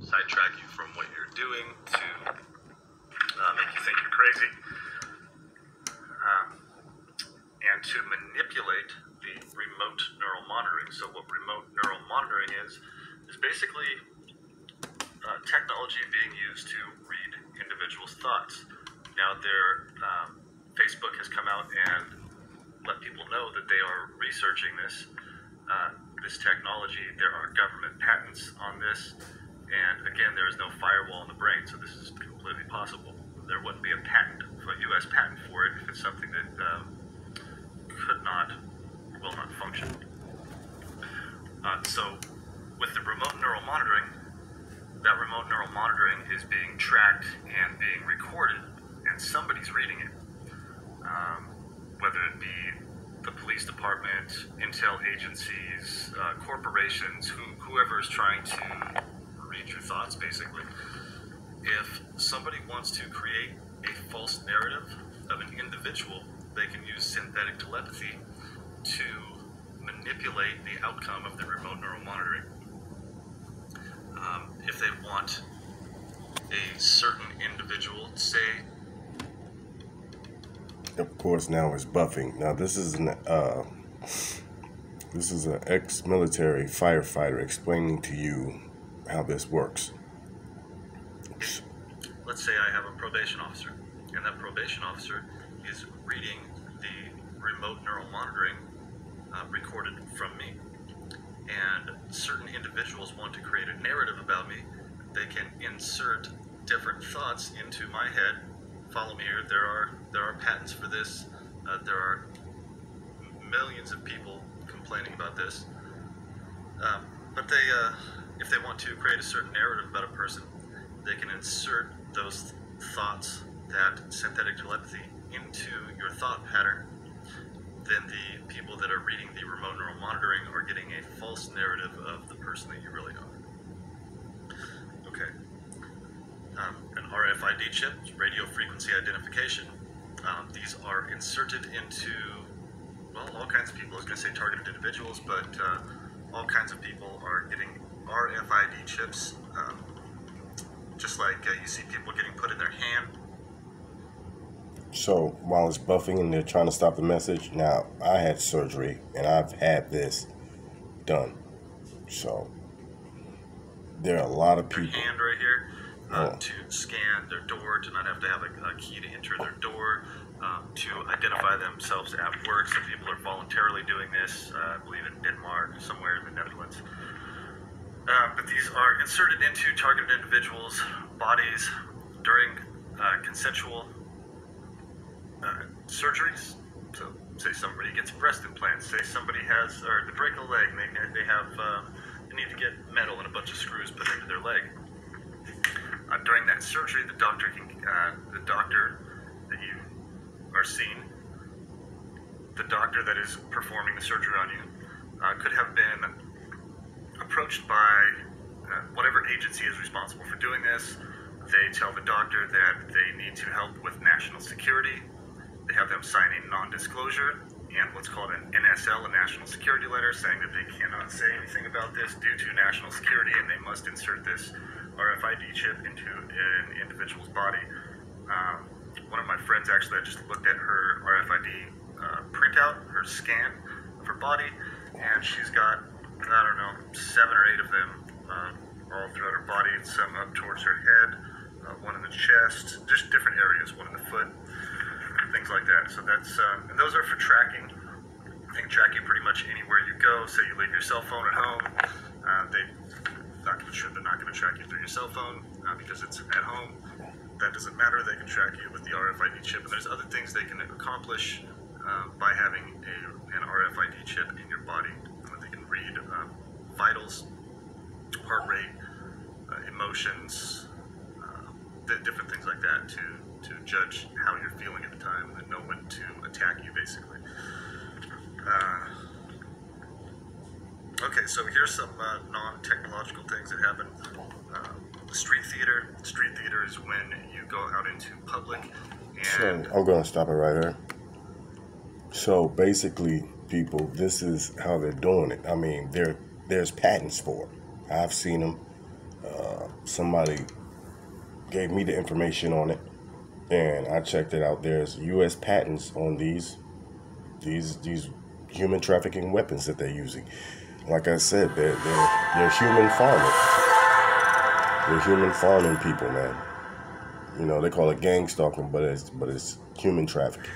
sidetrack you from what you're doing, to make you think you're crazy, and to manipulate the remote neural monitoring. So what remote neural monitoring is basically technology being used to read individuals' thoughts. Now, Facebook has come out and let people know that they are researching this technology. There are government patents on this, and again, there is no firewall in the brain, so this is completely possible. There wouldn't be a U.S. patent for it if it's something that will not function. So with the remote neural monitoring, that remote neural monitoring is being tracked and being recorded, and somebody's reading it. Whether it be the police department, intel agencies, corporations, whoever is trying to read your thoughts, basically. If somebody wants to create a false narrative of an individual, they can use synthetic telepathy to manipulate the outcome of the remote neural monitoring. If they want a certain individual, say, of course, now it's buffing. Now this is an ex-military firefighter explaining to you how this works. Let's say I have a probation officer, and that probation officer is reading the remote neural monitoring recorded from me. And certain individuals want to create a narrative about me. They can insert different thoughts into my head. Follow me here. There are patents for this. There are millions of people complaining about this. But if they want to create a certain narrative about a person, they can insert those thoughts, that synthetic telepathy, into your thought pattern. Then the people that are reading the remote neural monitoring are getting a false narrative of the person that you really are. Okay. An RFID chip, radio frequency identification. These are inserted into, well, all kinds of people. I was going to say targeted individuals, but all kinds of people are getting RFID chips, just like you see people getting put in their hand. So while it's buffing and they're trying to stop the message, now I had surgery and I've had this done. So there are a lot of people. Their hand right here. To scan their door, to not have to have a key to enter their door, to identify themselves at work. Some people are voluntarily doing this, I believe in Denmark, somewhere in the Netherlands. But these are inserted into targeted individuals' bodies during consensual surgeries. So, say somebody gets breast implants, say somebody has, or they break a leg, and they need to get metal and a bunch of screws put into their leg. During that surgery, the doctor that you are seeing, the doctor that is performing the surgery on you, could have been approached by whatever agency is responsible for doing this. They tell the doctor that they need to help with national security. They have them sign a non-disclosure and what's called an NSL, a national security letter, saying that they cannot say anything about this due to national security, and they must insert this RFID chip into an individual's body. One of my friends actually, I just looked at her RFID printout, her scan of her body, and she's got, I don't know, 7 or 8 of them all throughout her body, some up towards her head, one in the chest, just different areas, one in the foot, things like that. So that's, and those are for tracking. They can track you pretty much anywhere you go. Say you leave your cell phone at home, they're not going to track you through your cell phone because it's at home. That doesn't matter. They can track you with the RFID chip, and there's other things they can accomplish by having an RFID chip in your body. They can read vitals, heart rate, emotions, different things like that to judge how you're feeling at the time and know when to attack you, basically. Okay, so here's some non-technological things that happen. Street theater. Street theater is when you go out into public and... So I'm going to stop it right here. So basically, people, this is how they're doing it. I mean, there's patents for it. I've seen them. somebody gave me the information on it, and I checked it out. There's U.S. patents on these human trafficking weapons that they're using. Like I said, they're human farming. They're human farming people, man. You know, they call it gang stalking, but it's human trafficking.